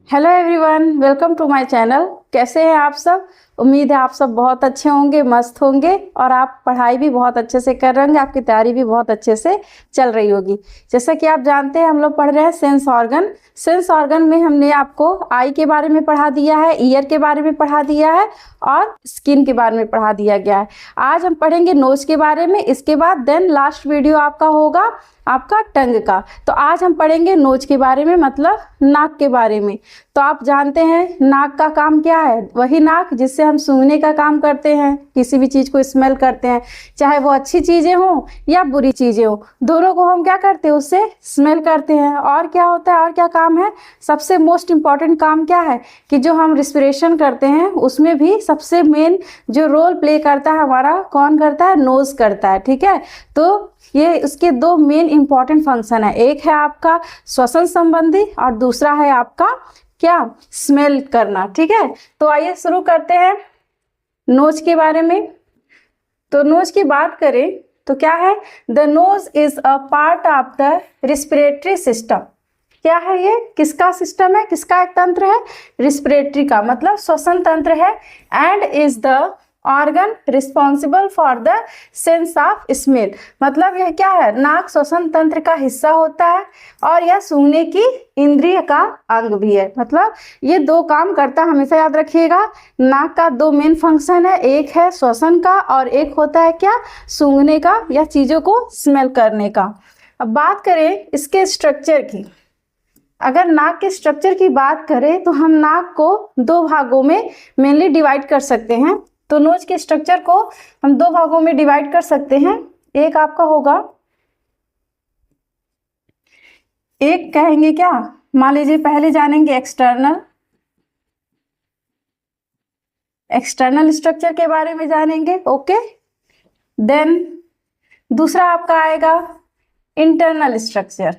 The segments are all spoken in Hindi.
Hello everyone, welcome to my channel. कैसे हैं आप सब? उम्मीद है आप सब बहुत अच्छे होंगे, मस्त होंगे और आप पढ़ाई भी बहुत अच्छे से कर रहे होंगे, आपकी तैयारी भी बहुत अच्छे से चल रही होगी। जैसा कि आप जानते हैं हम लोग पढ़ रहे हैं सेंस ऑर्गन। सेंस ऑर्गन में हमने आपको आई के बारे में पढ़ा दिया है, ईयर के बारे में पढ़ा दिया है और स्किन के बारे में पढ़ा दिया गया है। आज हम पढ़ेंगे नोज के बारे में, इसके बाद देन लास्ट वीडियो आपका होगा आपका टंग का। तो आज हम पढ़ेंगे नोज के बारे में, मतलब नाक के बारे में। तो आप जानते हैं नाक का काम क्या है? वही नाक जिससे हम सूंघने का काम करते हैं, किसी भी चीज़ को स्मेल करते हैं, चाहे वो अच्छी चीज़ें हों या बुरी चीज़ें हों, दोनों को हम क्या करते हैं? उससे स्मेल करते हैं। और क्या होता है, और क्या काम है? सबसे मोस्ट इम्पॉर्टेंट काम क्या है कि जो हम रिस्पिरेशन करते हैं उसमें भी सबसे मेन जो रोल प्ले करता है हमारा, कौन करता है? नोज करता है। ठीक है, तो ये उसके दो मेन इंपॉर्टेंट फंक्शन है। एक है आपका श्वसन संबंधी और दूसरा है आपका क्या? स्मेल करना। ठीक है, तो आइए शुरू करते हैं नोज के बारे में। तो नोज की बात करें तो क्या है? The nose is a part of the respiratory system. क्या है ये? किसका सिस्टम है? किसका एक तंत्र है? रिस्पिरेटरी का, मतलब श्वसन तंत्र है। And is the organ responsible for the sense of smell. मतलब यह क्या है? नाक श्वसन तंत्र का हिस्सा होता है और यह सूंघने की इंद्रिय का अंग भी है। मतलब ये दो काम करता है, हमेशा याद रखिएगा। नाक का दो मेन फंक्शन है, एक है श्वसन का और एक होता है क्या? सूंघने का या चीज़ों को स्मेल करने का। अब बात करें इसके स्ट्रक्चर की। अगर नाक के स्ट्रक्चर की बात करें तो हम नाक को दो भागों में मेनली डिवाइड कर सकते हैं। तो नोज के स्ट्रक्चर को हम दो भागों में डिवाइड कर सकते हैं। एक आपका होगा, एक कहेंगे क्या, मान लीजिए पहले जानेंगे एक्सटर्नल स्ट्रक्चर के बारे में जानेंगे। ओके, देन दूसरा आपका आएगा इंटरनल स्ट्रक्चर।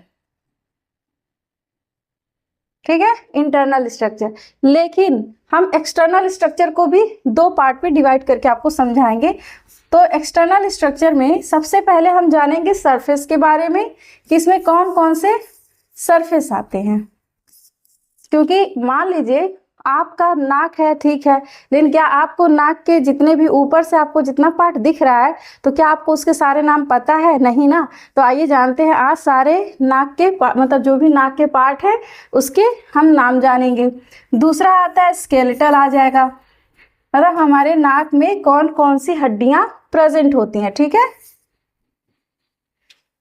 ठीक है, इंटरनल स्ट्रक्चर। लेकिन हम एक्सटर्नल स्ट्रक्चर को भी दो पार्ट में डिवाइड करके आपको समझाएंगे। तो एक्सटर्नल स्ट्रक्चर में सबसे पहले हम जानेंगे सरफेस के बारे में कि इसमें कौन कौन से सरफेस आते हैं। क्योंकि मान लीजिए आपका नाक है, ठीक है, लेकिन क्या आपको नाक के जितने भी ऊपर से आपको जितना पार्ट दिख रहा है, तो क्या आपको उसके सारे नाम पता है? नहीं ना। तो आइए जानते हैं आज सारे नाक के मतलब जो भी नाक के पार्ट है उसके हम नाम जानेंगे। दूसरा आता है स्केलेटल आ जाएगा, मतलब हमारे नाक में कौन कौन सी हड्डियां प्रेजेंट होती हैं। ठीक है,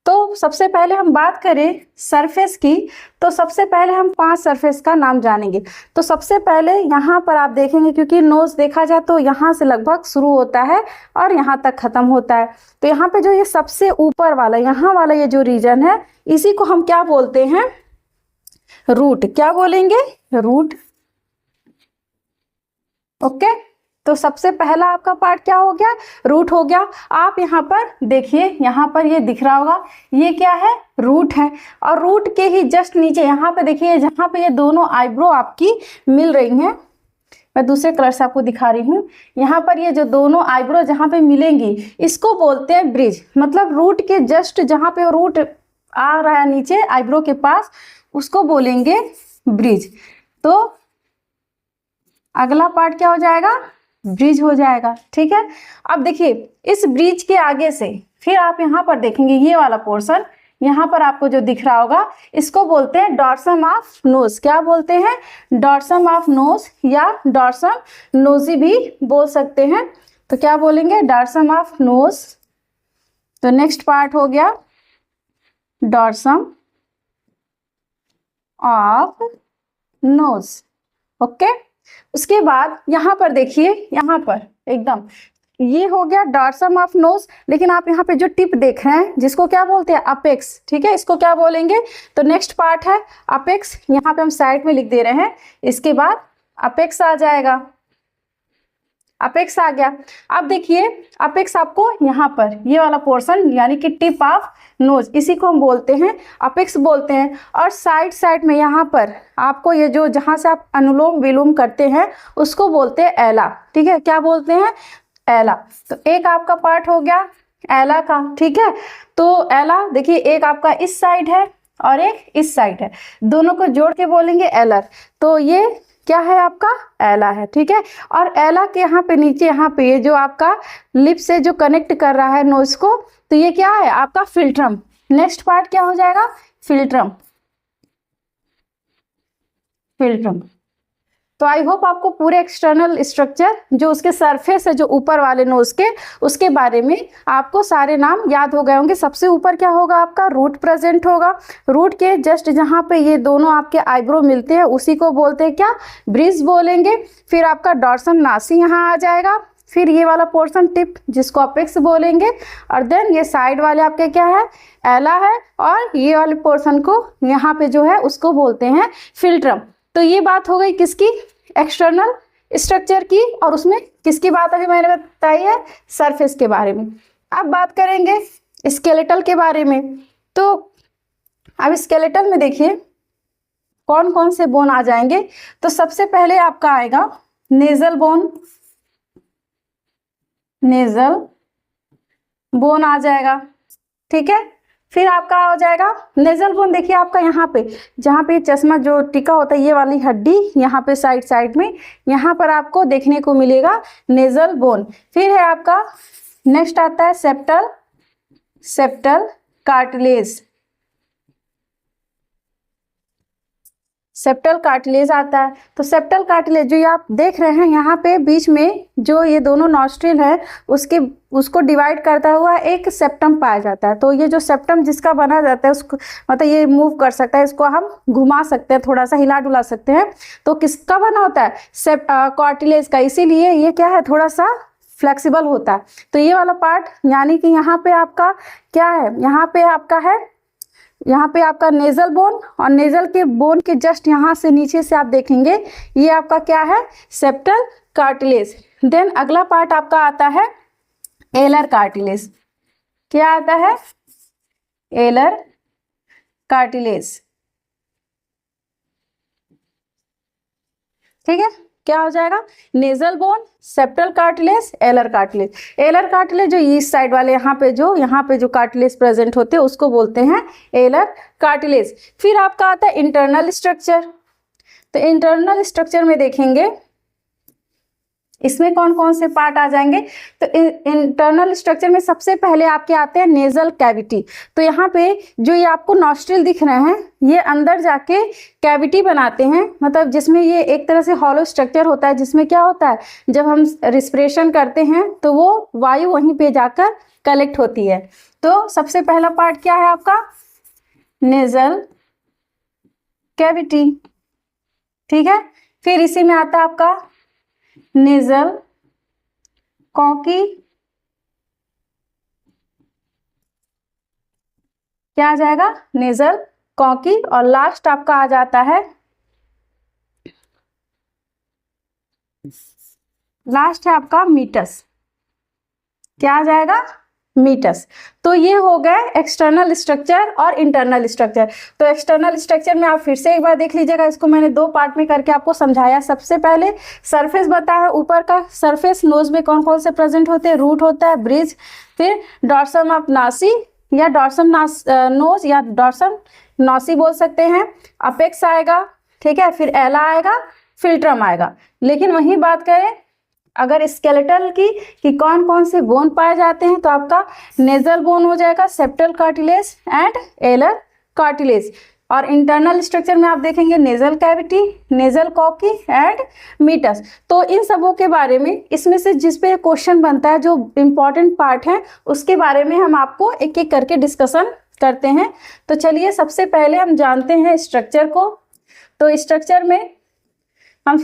तो सबसे पहले हम बात करें सरफेस की, तो सबसे पहले हम 5 सरफेस का नाम जानेंगे। तो सबसे पहले यहाँ पर आप देखेंगे, क्योंकि नोज देखा जाए तो यहाँ से लगभग शुरू होता है और यहाँ तक खत्म होता है। तो यहाँ पे जो ये सबसे ऊपर वाला, यहाँ वाला ये जो रीजन है, इसी को हम क्या बोलते हैं? रूट। क्या बोलेंगे? रूट। ओके, तो सबसे पहला आपका पार्ट क्या हो गया? रूट हो गया। आप यहाँ पर देखिए, यहाँ पर ये दिख रहा होगा, ये क्या है? रूट है। और रूट के ही जस्ट नीचे यहाँ पे देखिए, जहाँ पे ये दोनों आईब्रो आपकी मिल रही हैं, मैं दूसरे कलर से आपको दिखा रही हूँ। यहाँ पर ये जो दोनों आईब्रो जहाँ पे मिलेंगी, इसको बोलते हैं ब्रिज। मतलब रूट के जस्ट जहाँ पे रूट आ रहा है नीचे आईब्रो के पास, उसको बोलेंगे ब्रिज। तो अगला पार्ट क्या हो जाएगा? ब्रिज हो जाएगा। ठीक है, अब देखिए इस ब्रिज के आगे से फिर आप यहाँ पर देखेंगे ये वाला पोर्शन, यहाँ पर आपको जो दिख रहा होगा, इसको बोलते हैं डॉर्सम ऑफ नोज। क्या बोलते हैं? डॉर्सम ऑफ नोज या डॉर्सम नोजी भी बोल सकते हैं। तो क्या बोलेंगे? Dorsum of nose. तो नेक्स्ट पार्ट हो गया डॉर्सम ऑफ नोज। ओके, उसके बाद यहाँ पर देखिए, यहाँ पर एकदम ये हो गया डॉर्सम ऑफ नोज। लेकिन आप यहाँ पे जो टिप देख रहे हैं, जिसको क्या बोलते हैं? अपेक्स। ठीक है, इसको क्या बोलेंगे? तो नेक्स्ट पार्ट है अपेक्स। यहाँ पे हम साइड में लिख दे रहे हैं, इसके बाद अपेक्स आ जाएगा। अपेक्स आ गया। अब देखिए अपेक्स आपको यहाँ पर ये वाला पोर्शन, यानी कि टिप ऑफ नोज, इसी को हम बोलते हैं अपेक्स बोलते हैं। और साइड साइड में यहाँ पर आपको ये जो जहाँ से आप अनुलोम विलोम करते हैं उसको बोलते हैं एला। ठीक है, क्या बोलते हैं? एला। तो एक आपका पार्ट हो गया एला का। ठीक है, तो एला देखिए एक आपका इस साइड है और एक इस साइड है, दोनों को जोड़ के बोलेंगे एलर। तो ये क्या है आपका एला है, ठीक है। और एला के यहाँ पे नीचे यहाँ पे ये जो आपका लिप से जो कनेक्ट कर रहा है नोज को, तो ये क्या है आपका फिल्ट्रम। नेक्स्ट पार्ट क्या हो जाएगा फिल्ट्रम, फिल्ट्रम। तो आई होप आपको पूरे एक्सटर्नल स्ट्रक्चर जो उसके सरफेस है जो ऊपर वाले नोज के, उसके बारे में आपको सारे नाम याद हो गए होंगे। सबसे ऊपर क्या होगा आपका रूट प्रेजेंट होगा, रूट के जस्ट जहाँ पे ये दोनों आपके आईब्रो मिलते हैं उसी को बोलते हैं क्या ब्रिज बोलेंगे। फिर आपका डॉर्सन नासी यहाँ आ जाएगा, फिर ये वाला पोर्शन टिप जिसको अपेक्स बोलेंगे, और देन ये साइड वाले आपके क्या है एला है, और ये वाले पोर्शन को यहाँ पे जो है उसको बोलते हैं फिल्ट्रम। तो ये बात हो गई किसकी एक्सटर्नल स्ट्रक्चर की, और उसमें किसकी बात अभी मैंने बताई है सरफेस के बारे में। अब बात करेंगे स्केलेटल के बारे में। तो अब स्केलेटल में देखिए कौन कौन से बोन आ जाएंगे। तो सबसे पहले आपका आएगा नेजल बोन, नेजल बोन आ जाएगा, ठीक है। फिर आपका हो जाएगा नेजल बोन, देखिए आपका यहाँ पे जहाँ पे चश्मा जो टिका होता है ये वाली हड्डी यहाँ पे साइड साइड में यहाँ पर आपको देखने को मिलेगा नेजल बोन। फिर है आपका नेक्स्ट आता है septal, septal cartilage, septal cartilage आता है। तो सेप्टल कार्टिलेज जो ये आप देख रहे हैं यहाँ पे बीच में जो ये दोनों नॉस्ट्रिल है उसको डिवाइड करता हुआ एक सेप्टम पाया जाता है। तो ये जो सेप्टम जिसका बना जाता है उसको मतलब ये मूव कर सकता है, इसको हम घुमा सकते हैं, थोड़ा सा हिला डुला सकते हैं। तो किसका बना होता है कार्टिलेज का, इसीलिए ये क्या है थोड़ा सा फ्लेक्सिबल होता है। तो ये वाला पार्ट यानी कि यहाँ पे आपका क्या है, यहाँ पे आपका है, यहाँ पे आपका नेजल बोन, और नेजल के बोन के जस्ट यहाँ से नीचे से आप देखेंगे ये आपका क्या है सेप्टल कार्टिलेज। देन अगला पार्ट आपका आता है एलर कार्टिलेज। क्या आता है एलर कार्टिलेज, ठीक है। क्या हो जाएगा nasal bone, septal cartilage, alar cartilage. Alar cartilage जो इस साइड वाले यहाँ पे जो कार्टिलेज प्रेजेंट होते हैं उसको बोलते हैं एलर कार्टिलेज। फिर आपका आता है इंटरनल स्ट्रक्चर। तो इंटरनल स्ट्रक्चर में देखेंगे इसमें कौन कौन से पार्ट आ जाएंगे। तो इंटरनल स्ट्रक्चर में सबसे पहले आपके आते हैं नेजल कैविटी। तो यहाँ पे जो ये आपको नॉस्ट्रिल दिख रहे हैं ये अंदर जाके कैविटी बनाते हैं, मतलब जिसमें ये एक तरह से हॉलो स्ट्रक्चर होता है, जिसमें क्या होता है जब हम रिस्पिरेशन करते हैं तो वो वायु वहीं पे जाकर कलेक्ट होती है। तो सबसे पहला पार्ट क्या है आपका नेजल कैविटी, ठीक है। फिर इसी में आता है आपका नेजल कॉकी, क्या आ जाएगा नेजल कॉकी, और लास्ट आपका आ जाता है, लास्ट है आपका मीटस। क्या आ जाएगा मीटस। तो ये हो गए एक्सटर्नल स्ट्रक्चर और इंटरनल स्ट्रक्चर। तो एक्सटर्नल स्ट्रक्चर में आप फिर से एक बार देख लीजिएगा, इसको मैंने दो पार्ट में करके आपको समझाया। सबसे पहले सरफेस बताया, ऊपर का सरफेस नोज में कौन कौन से प्रेजेंट होते हैं, रूट होता है, ब्रिज, फिर डॉर्सम ऑफ नासी या डॉर्सम नोज या डॉर्सम नॉसी बोल सकते हैं, अपेक्स आएगा, ठीक है, फिर एला आएगा, फिल्ट्रम आएगा। लेकिन वही बात करें अगर स्केलेटल की कि कौन कौन से बोन पाए जाते हैं, तो आपका नेजल बोन हो जाएगा, सेप्टल कार्टिलेज एंड एलर कार्टिलेज। और इंटरनल स्ट्रक्चर में आप देखेंगे nasal cavity, nasal cocky and meatus. तो इन सबों के बारे में इसमें से जिस पे क्वेश्चन बनता है जो इम्पॉर्टेंट पार्ट है उसके बारे में हम आपको एक एक करके डिस्कशन करते हैं। तो चलिए सबसे पहले हम जानते हैं स्ट्रक्चर को। तो स्ट्रक्चर में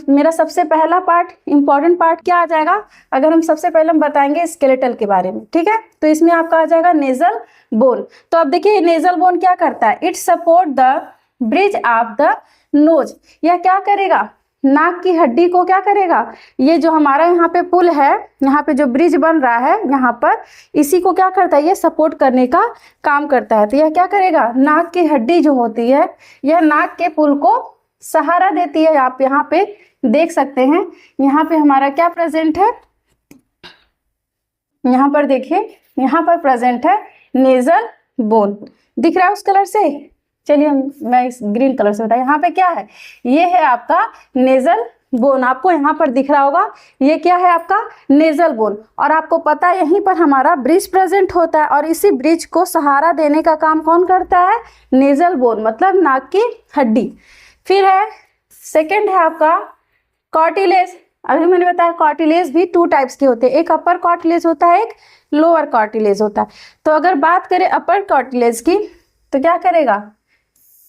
मेरा सबसे पहला पार्ट इम्पॉर्टेंट पार्ट क्या आ जाएगा, अगर हम सबसे पहले हम बताएंगे स्केलेटल के बारे में, ठीक है। तो इसमें आपका आ जाएगा नेजल बोन। तो अब देखिए नेजल बोन क्या करता है, it support the bridge of the knows. यह क्या करेगा, नाक की हड्डी को क्या करेगा, ये जो हमारा यहाँ पे पुल है, यहाँ पे जो ब्रिज बन रहा है यहाँ पर, इसी को क्या करता है, ये सपोर्ट करने का काम करता है। तो यह क्या करेगा, नाक की हड्डी जो होती है यह नाक के पुल को सहारा देती है। आप यहाँ पे देख सकते हैं, यहाँ पे हमारा क्या प्रेजेंट है, यहाँ पर देखिए यहाँ पर प्रेजेंट है नेजल बोन, दिख रहा है उस कलर से, चलिए मैं इस ग्रीन कलर से बताऊँ। यहाँ पे क्या है, ये है आपका नेजल बोन, आपको यहाँ पर दिख रहा होगा, ये क्या है आपका नेजल बोन। और आपको पता है यहीं पर हमारा ब्रिज प्रेजेंट होता है, और इसी ब्रिज को सहारा देने का काम कौन करता है, नेजल बोन, मतलब नाक की हड्डी। फिर है सेकंड है आपका कार्टिलेज। अभी मैंने बताया कार्टिलेज भी 2 टाइप्स के होते हैं, एक अपर कार्टिलेज होता है, एक लोअर कार्टिलेज होता है। तो अगर बात करें अपर कार्टिलेज की तो क्या करेगा,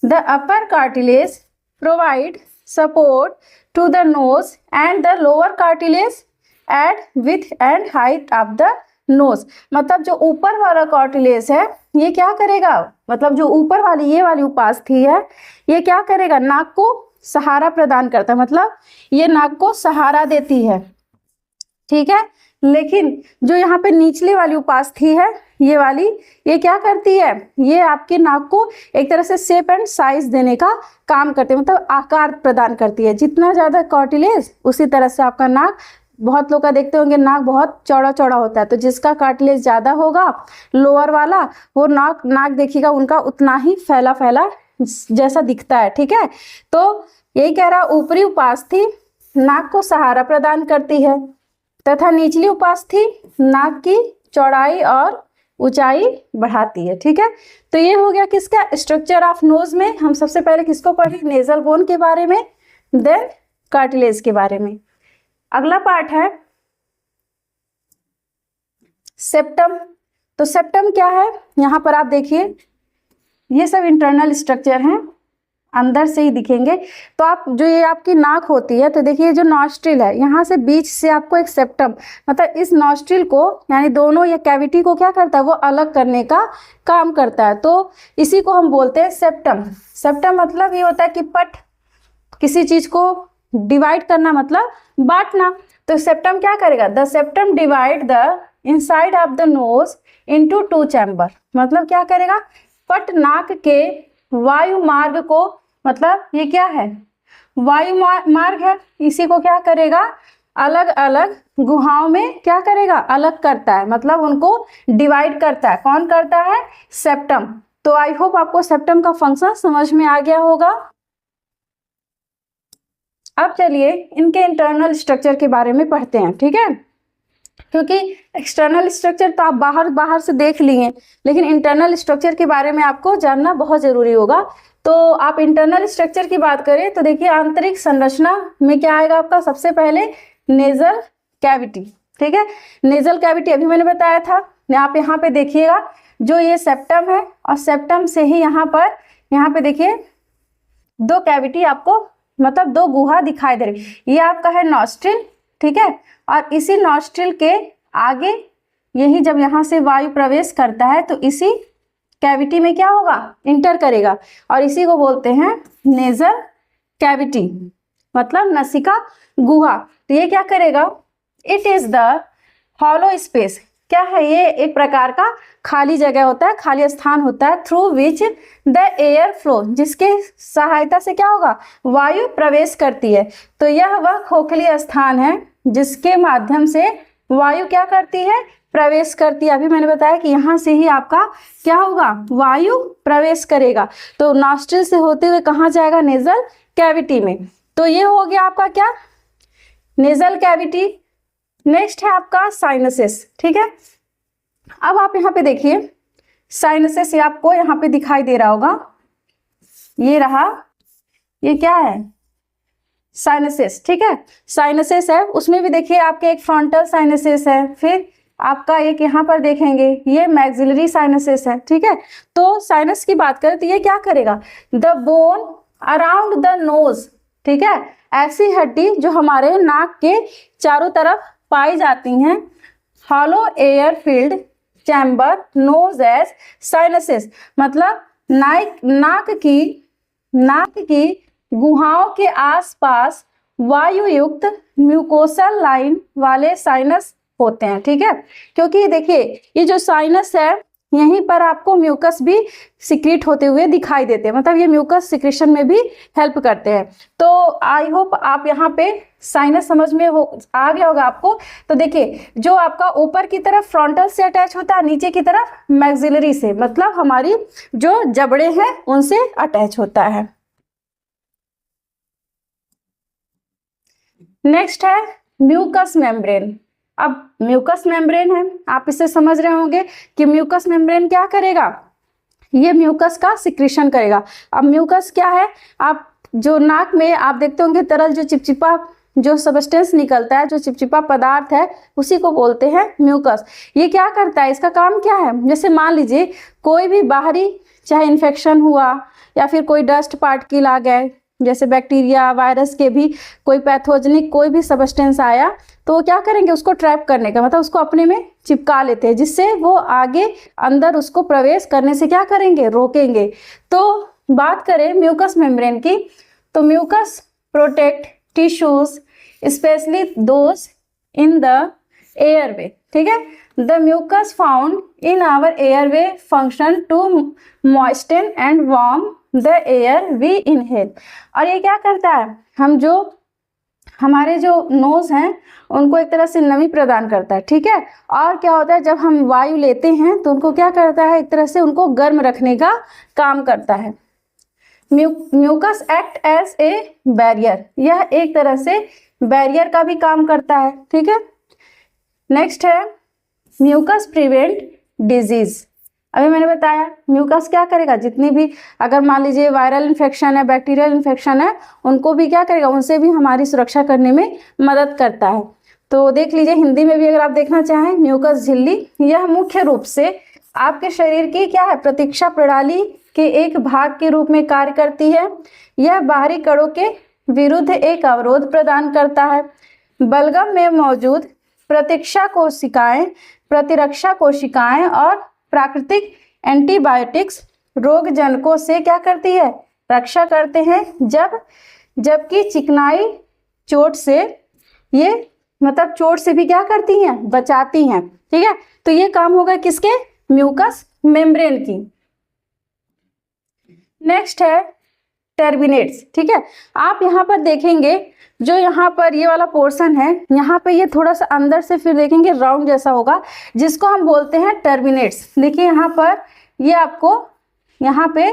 the upper cartilage provide support to the nose and the lower cartilage at width and height of the nose. मतलब जो ऊपर वाला कार्टिलेज है ये क्या करेगा, मतलब जो ऊपर वाली ये वाली उपास्थि है ये क्या करेगा, नाक को सहारा प्रदान करता है, मतलब ये नाक को सहारा देती है, ठीक है। लेकिन जो यहाँ पे निचली वाली उपास्थि है ये वाली, ये क्या करती है, ये आपके नाक को एक तरह से शेप एंड साइज देने का काम करती है, मतलब आकार प्रदान करती है। जितना ज़्यादा कार्टिलेज उसी तरह से आपका नाक, बहुत लोग का देखते होंगे नाक बहुत चौड़ा चौड़ा होता है, तो जिसका कार्टिलेज ज़्यादा होगा लोअर वाला, वो नाक देखिएगा उनका उतना ही फैला फैला जैसा दिखता है, ठीक है। तो यही कह रहा, ऊपरी उपास्थि नाक को सहारा प्रदान करती है तथा निचली उपास्थि नाक की चौड़ाई और ऊंचाई बढ़ाती है, ठीक है। तो ये हो गया किसका, स्ट्रक्चर ऑफ नोज में हम सबसे पहले किसको पढ़े, नेजल बोन के बारे में, देन कार्टिलेज के बारे में। अगला पार्ट है सेप्टम। तो सेप्टम क्या है, यहाँ पर आप देखिए ये सब इंटरनल स्ट्रक्चर हैं, अंदर से ही दिखेंगे। तो आप जो ये आपकी नाक होती है, तो देखिए जो नॉस्ट्रिल है यहाँ से बीच से आपको एक सेप्टम, मतलब इस नॉस्ट्रिल को यानी दोनों ये कैविटी को क्या करता है, वो अलग करने का काम करता है। तो इसी को हम बोलते हैं सेप्टम। सेप्टम मतलब ये होता है कि पट, किसी चीज को डिवाइड करना मतलब बांटना। तो सेप्टम क्या करेगा, the septum divide the inside of the knows into 2 chamber. मतलब क्या करेगा, पट नाक के वायु मार्ग को, मतलब ये क्या है वायु मार्ग है, इसी को क्या करेगा अलग अलग गुहाओं में क्या करेगा, अलग करता है, मतलब उनको डिवाइड करता है। कौन करता है, सेप्टम। तो आई होप आपको सेप्टम का फंक्शन समझ में आ गया होगा। अब चलिए इनके इंटरनल स्ट्रक्चर के बारे में पढ़ते हैं, ठीक है। क्योंकि एक्सटर्नल स्ट्रक्चर तो आप बाहर से देख लिए, लेकिन इंटरनल स्ट्रक्चर के बारे में आपको जानना बहुत ज़रूरी होगा। तो आप इंटरनल स्ट्रक्चर की बात करें तो देखिए आंतरिक संरचना में क्या आएगा आपका, सबसे पहले नेजल कैविटी, ठीक है। नेजल कैविटी अभी मैंने बताया था, आप यहाँ पे देखिएगा जो ये सेप्टम है, और सेप्टम से ही यहाँ पे देखिए 2 कैविटी आपको, मतलब 2 गुहा दिखाई दे रही। ये आपका है नॉस्ट्रिल, ठीक है, और इसी नॉस्ट्रिल के आगे यही जब यहाँ से वायु प्रवेश करता है तो इसी कैविटी में क्या होगा, इंटर करेगा, और इसी को बोलते हैं नेजल कैविटी, मतलब नसिका गुहा। तो ये क्या करेगा, it is the hollow space. क्या है ये, एक प्रकार का खाली जगह होता है, खाली स्थान होता है, through which the air flow, जिसके सहायता से क्या होगा, वायु प्रवेश करती है। तो यह वह खोखली स्थान है जिसके माध्यम से वायु क्या करती है, प्रवेश करती है। अभी मैंने बताया कि यहाँ से ही आपका क्या होगा, वायु प्रवेश करेगा। तो नॉस्ट्रिल से होते हुए कहाँ जाएगा, नेजल कैविटी में। तो ये हो गया आपका क्या, नेजल कैविटी। नेक्स्ट है आपका साइनसेस, ठीक है। अब आप यहाँ पे देखिए साइनसेस, ये आपको यहाँ पे दिखाई दे रहा होगा, ये रहा, ये क्या है, साइनसेस, ठीक है। साइनसेस है, उसमें भी देखिए आपके एक फ्रंटल साइनसेस है, फिर आपका एक यहाँ पर देखेंगे ये मैक्सिलरी साइनसेस है, ठीक है। तो साइनस की बात करें तो ये क्या करेगा, the bone around the nose, ठीक है, ऐसी हड्डी जो हमारे नाक के चारों तरफ पाई जाती हैं, hollow air filled chamber nose as sinuses. मतलब नाक की गुहाओं के आसपास वायु युक्त म्यूकोसल लाइन वाले साइनस होते हैं, ठीक है। क्योंकि देखिए ये जो साइनस है यहीं पर आपको म्यूकस भी सिक्रीट होते हुए दिखाई देते हैं, मतलब ये म्यूकस सिक्रेशन में भी हेल्प करते हैं। तो आई होप आप यहाँ पे साइनस समझ में आ गया होगा आपको। तो देखिए, जो आपका ऊपर की तरफ फ्रंटल से अटैच होता है, नीचे की तरफ मैक्सिलरी से, मतलब हमारी जो जबड़े हैं उनसे अटैच होता है। नेक्स्ट है म्यूकस मेम्ब्रेन। अब म्यूकस मेम्ब्रेन है, आप इसे समझ रहे होंगे कि म्यूकस मेम्ब्रेन क्या करेगा, ये म्यूकस का सिक्रीशन करेगा। अब म्यूकस क्या है, आप जो नाक में आप देखते होंगे तरल जो चिपचिपा जो सबस्टेंस निकलता है, जो चिपचिपा पदार्थ है, उसी को बोलते हैं म्यूकस। ये क्या करता है, इसका काम क्या है, जैसे मान लीजिए कोई भी बाहरी चाहे इन्फेक्शन हुआ या फिर कोई डस्ट पार्टिकल आ गए, जैसे बैक्टीरिया वायरस के भी कोई पैथोजेनिक कोई भी सबस्टेंस आया, तो वो क्या करेंगे, उसको ट्रैप करने का मतलब उसको अपने में चिपका लेते हैं, जिससे वो आगे अंदर उसको प्रवेश करने से क्या करेंगे, रोकेंगे। तो बात करें म्यूकस मेम्ब्रेन की, तो mucus protect tissues specially those in the airway, ठीक है। The mucus found in our airway function to moisten and warm the air we inhale. और ये क्या करता है, हम जो हमारे जो नोज हैं उनको एक तरह से नमी प्रदान करता है, ठीक है। और क्या होता है, जब हम वायु लेते हैं तो उनको क्या करता है, एक तरह से उनको गर्म रखने का काम करता है। Mucus act as a barrier, यह एक तरह से बैरियर का भी काम करता है, ठीक है। नेक्स्ट है म्यूकस प्रिवेंट डिजीज। अभी मैंने बताया म्यूकस क्या करेगा, जितनी भी अगर मान लीजिए वायरल इन्फेक्शन है, बैक्टीरियल इन्फेक्शन है, उनको भी क्या करेगा, उनसे भी हमारी सुरक्षा करने में मदद करता है। तो देख लीजिए हिंदी में भी अगर आप देखना चाहें, म्यूकस झिल्ली यह मुख्य रूप से आपके शरीर की क्या है, प्रतिरक्षा प्रणाली के एक भाग के रूप में कार्य करती है। यह बाहरी कणों के विरुद्ध एक अवरोध प्रदान करता है। बलगम में मौजूद प्रतिरक्षा कोशिकाएं, प्रतिरक्षा कोशिकाएं और प्राकृतिक एंटीबायोटिक्स रोगजनकों से क्या करती है, रक्षा करते हैं, जबकि चिकनाई चोट से ये मतलब चोट से भी क्या करती हैं, बचाती हैं, ठीक है। तो ये काम होगा किसके, म्यूकस मेम्ब्रेन की। नेक्स्ट है टर्बिनेट्स, ठीक है। आप यहाँ पर देखेंगे जो यहाँ पर ये वाला पोर्शन है, यहाँ पे ये थोड़ा सा अंदर से फिर देखेंगे राउंड जैसा होगा, जिसको हम बोलते हैं टर्बिनेट्स। देखिए यहाँ पर ये आपको यहाँ पे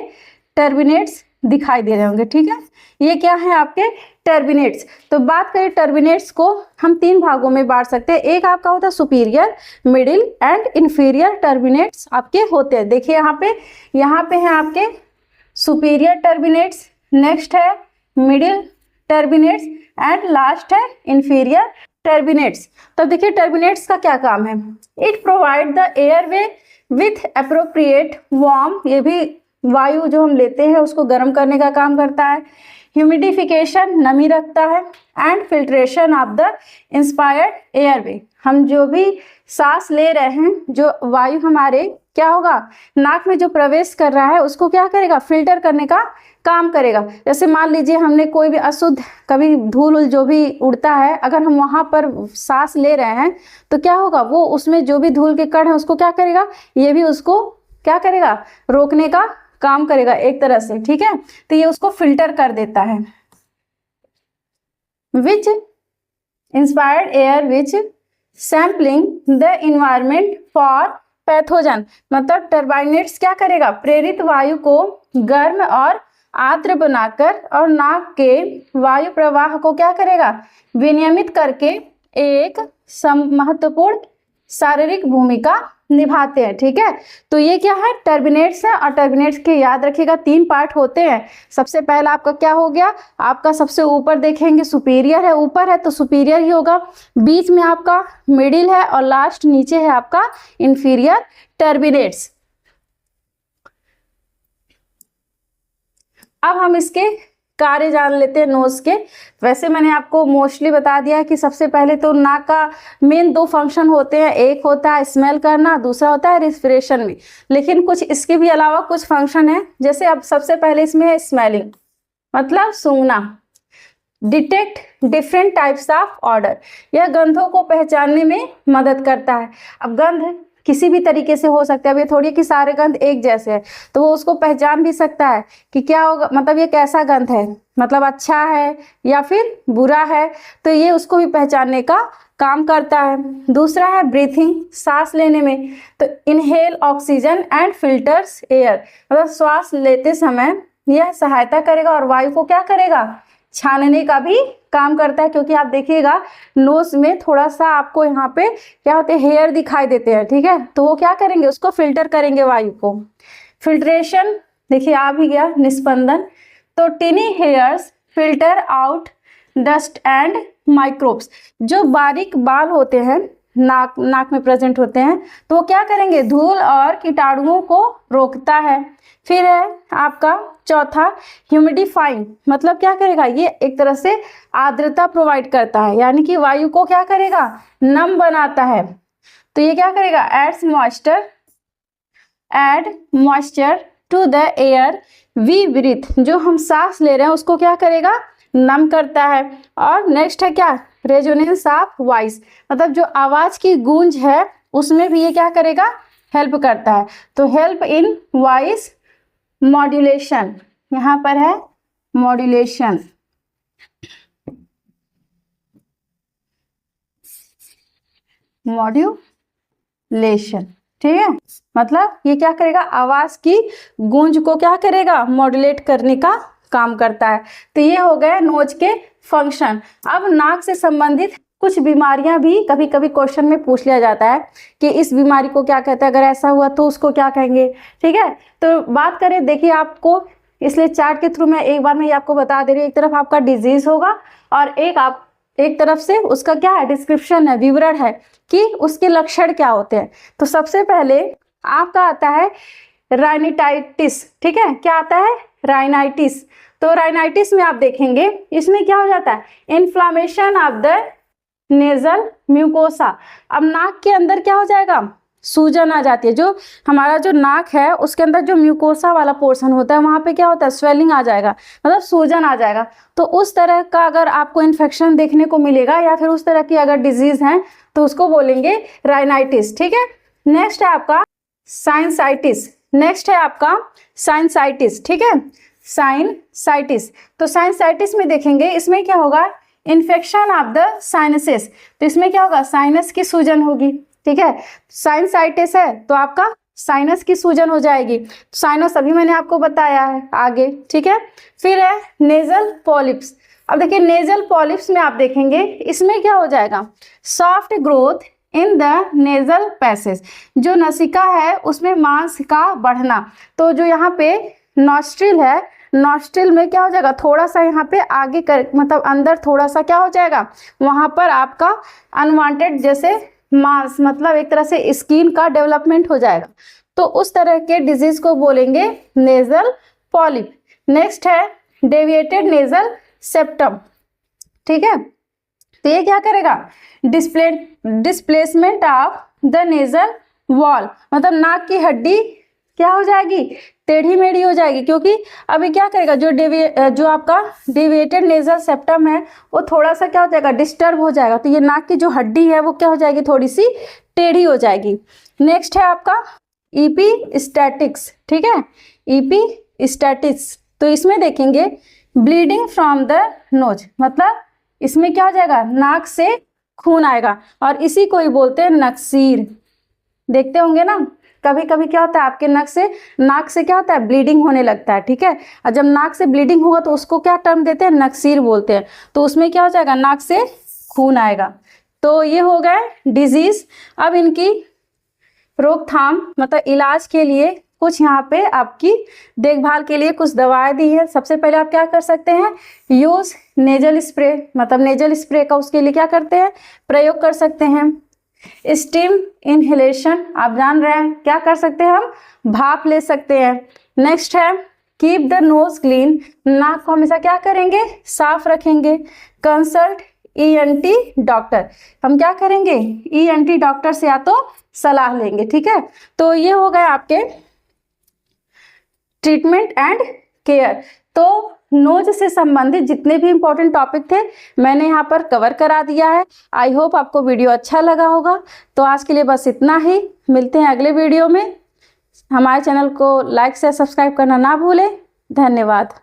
टर्बिनेट्स दिखाई दे रहे होंगे, ठीक है। ये क्या है आपके टर्बिनेट्स। तो बात करें टर्बिनेट्स को हम तीन भागों में बांट सकते हैं। एक आपका होता है सुपीरियर, मिडिल एंड इंफीरियर टर्बिनेट्स आपके होते हैं। देखिए यहाँ पे हैं आपके सुपीरियर टर्बिनेट्स, नेक्स्ट है मिडिल टर्बिनेट्स एंड लास्ट है इंफीरियर टर्बिनेट्स। तो देखिए टर्बिनेट्स का क्या काम है, it provide the airway with appropriate warm, ये भी वायु जो हम लेते हैं उसको गर्म करने का काम करता है। ह्यूमिडिफिकेशन, नमी रखता है, and filtration of the inspired airway, हम जो भी सांस ले रहे हैं, जो वायु हमारे क्या होगा नाक में जो प्रवेश कर रहा है उसको क्या करेगा, फिल्टर करने का काम करेगा। जैसे मान लीजिए हमने कोई भी अशुद्ध कभी धूल जो भी उड़ता है, अगर हम वहाँ पर सांस ले रहे हैं तो क्या होगा, वो उसमें जो भी धूल के कण है उसको क्या करेगा, ये भी उसको क्या करेगा, रोकने का काम करेगा एक तरह से, ठीक है। तो ये उसको फिल्टर कर देता है। Which inspired air which sampling the environment for pathogen, मतलब टर्बाइनेट्स क्या करेगा, प्रेरित वायु को गर्म और आर्द्र बनाकर और नाक के वायु प्रवाह को क्या करेगा, विनियमित करके एक महत्वपूर्ण शारीरिक भूमिका निभाते हैं, ठीक है। तो ये क्या है, टर्बिनेट्स है। और टर्बिनेट्स के याद रखिएगा तीन पार्ट होते हैं। सबसे पहला आपका क्या हो गया, आपका सबसे ऊपर देखेंगे सुपीरियर है, ऊपर है तो सुपीरियर ही होगा, बीच में आपका मिडिल है और लास्ट नीचे है आपका इंफीरियर टर्बिनेट्स। अब हम इसके कार्य जान लेते हैं नोज के। वैसे मैंने आपको मोस्टली बता दिया कि सबसे पहले तो नाक का मेन दो फंक्शन होते हैं, एक होता है स्मेल करना, दूसरा होता है रेस्पिरेशन में। लेकिन कुछ इसके भी अलावा कुछ फंक्शन है, जैसे अब सबसे पहले इसमें है स्मेलिंग, मतलब सूंघना। Detect different types of odour, यह गंधों को पहचानने में मदद करता है। अब गंध किसी भी तरीके से हो सकता है। अब ये थोड़ी कि सारे गंध एक जैसे हैं, तो वो उसको पहचान भी सकता है कि क्या होगा, मतलब ये कैसा गंध है, मतलब अच्छा है या फिर बुरा है, तो ये उसको भी पहचानने का काम करता है। दूसरा है ब्रीथिंग, सांस लेने में, तो inhale oxygen and filters air, मतलब श्वास लेते समय यह सहायता करेगा और वायु को क्या करेगा, छानने का भी काम करता है। क्योंकि आप देखिएगा नोज में थोड़ा सा आपको यहाँ पे क्या होते हैं, हेयर दिखाई देते हैं, ठीक है, तो वो क्या करेंगे, उसको फिल्टर करेंगे वायु को। फिल्ट्रेशन देखिए आ भी गया, निस्पंदन, तो टिनी hairs filter out dust and microbes, जो बारीक बाल होते हैं नाक में प्रेजेंट होते हैं, तो वो क्या करेंगे, धूल और कीटाणुओं को रोकता है। फिर है आपका चौथा ह्यूमिडिफाइंग, मतलब क्या करेगा, ये एक तरह से आर्द्रता प्रोवाइड करता है, यानी कि वायु को क्या करेगा, नम बनाता है। तो ये क्या करेगा, add moisture to the air we breathe, जो हम सांस ले रहे हैं उसको क्या करेगा, नम करता है। और नेक्स्ट है क्या, रेजोनेंस ऑफ वॉइस, मतलब जो आवाज की गूंज है उसमें भी ये क्या करेगा, हेल्प करता है। तो हेल्प इन वॉइस मॉड्यूलेशन, यहाँ पर है मॉड्यूलेशन, मॉड्यूलेशन, ठीक है, मतलब ये क्या करेगा, आवाज की गूंज को क्या करेगा, मॉड्यूलेट करने का काम करता है। तो ये हो गए नोज के फंक्शन। अब नाक से संबंधित कुछ बीमारियां भी कभी कभी क्वेश्चन में पूछ लिया जाता है कि इस बीमारी को क्या कहते हैं, अगर ऐसा हुआ तो उसको क्या कहेंगे, ठीक है। तो बात करें, देखिए आपको इसलिए चार्ट के थ्रू मैं एक बार में ये आपको बता दे रही हूँ, एक तरफ आपका डिजीज होगा और एक तरफ से उसका क्या है, डिस्क्रिप्शन है, विवरण है कि उसके लक्षण क्या होते हैं। तो सबसे पहले आपका आता है राइनाइटिस, ठीक है, क्या आता है, राइनाइटिस। तो राइनाइटिस में आप देखेंगे इसमें क्या हो जाता है, inflammation of the nasal mucosa. अब नाक के अंदर क्या हो जाएगा, सूजन आ जाती है, जो हमारा जो नाक है उसके अंदर जो म्यूकोसा वाला पोर्शन होता है वहां पे क्या होता है, स्वेलिंग आ जाएगा, मतलब सूजन आ जाएगा। तो उस तरह का अगर आपको इन्फेक्शन देखने को मिलेगा या फिर उस तरह की अगर डिजीज है तो उसको बोलेंगे राइनाइटिस, ठीक है। नेक्स्ट है आपका साइनसाइटिस, ठीक है, साइनसाइटिस। तो साइनसाइटिस में देखेंगे इसमें क्या होगा, इन्फेक्शन ऑफ द साइनसेस, तो इसमें क्या होगा, साइनस की सूजन होगी, ठीक है। साइनसाइटिस है तो आपका साइनस की सूजन हो जाएगी, साइनस अभी मैंने आपको बताया है आगे, ठीक है। फिर है नेजल पॉलिप्स। अब देखिए नेजल पॉलिप्स में आप देखेंगे इसमें क्या हो जाएगा, soft growth in the nasal passage, जो नसिका है उसमें मांस का बढ़ना। तो जो यहाँ पे नॉस्ट्रिल है, नॉस्ट्रिल में क्या हो जाएगा, थोड़ा सा यहाँ पे आगे कर, मतलब अंदर थोड़ा सा क्या हो जाएगा, वहां पर आपका अनवांटेड जैसे मांस, मतलब एक तरह से स्किन का डेवलपमेंट हो जाएगा। तो उस तरह के डिजीज को बोलेंगे नेजल पॉलिप। नेक्स्ट है डेविएटेड नेजल सेप्टम, ठीक है। तो ये क्या करेगा, displacement of the nasal wall, मतलब नाक की हड्डी क्या हो जाएगी, टेढ़ी मेढ़ी हो जाएगी, क्योंकि अभी क्या करेगा, जो आपका डेविएटेड नेजल सेप्टम है वो थोड़ा सा क्या हो जाएगा, डिस्टर्ब हो जाएगा, तो ये नाक की जो हड्डी है वो क्या हो जाएगी, थोड़ी सी टेढ़ी हो जाएगी। नेक्स्ट है आपका ईपीस्टैटिक्स, ठीक है, ईपीस्टैटिक्स। तो इसमें देखेंगे ब्लीडिंग फ्रॉम द नोज, मतलब इसमें क्या हो जाएगा, नाक से खून आएगा और इसी को ही बोलते हैं नक्सीर। देखते होंगे ना कभी कभी क्या होता है, आपके नाक से क्या होता है, ब्लीडिंग होने लगता है, ठीक है। और जब नाक से ब्लीडिंग होगा तो उसको क्या टर्म देते हैं, नक्सीर बोलते हैं। तो उसमें क्या हो जाएगा, नाक से खून आएगा। तो ये हो गए डिजीज। अब इनकी रोकथाम मतलब इलाज के लिए कुछ यहाँ पे आपकी देखभाल के लिए कुछ दवाएं दी है। सबसे पहले आप क्या कर सकते हैं, यूज नेजल स्प्रे, मतलब नेजल स्प्रे का उसके लिए क्या करते हैं, प्रयोग कर सकते हैं। स्टीम इनहेलेशन, आप जान रहे हैं क्या कर सकते हैं, हम भाप ले सकते हैं। नेक्स्ट है कीप द नोज क्लीन, नाक को हमेशा क्या करेंगे, साफ रखेंगे। कंसल्ट ईएनटी डॉक्टर, हम क्या करेंगे, ईएनटी डॉक्टर से या तो सलाह लेंगे, ठीक है। तो ये हो गए आपके ट्रीटमेंट एंड केयर। तो नोज से संबंधित जितने भी इम्पोर्टेंट टॉपिक थे मैंने यहाँ पर कवर करा दिया है। आई होप आपको वीडियो अच्छा लगा होगा। तो आज के लिए बस इतना ही, मिलते हैं अगले वीडियो में। हमारे चैनल को लाइक से सब्सक्राइब करना ना भूलें। धन्यवाद।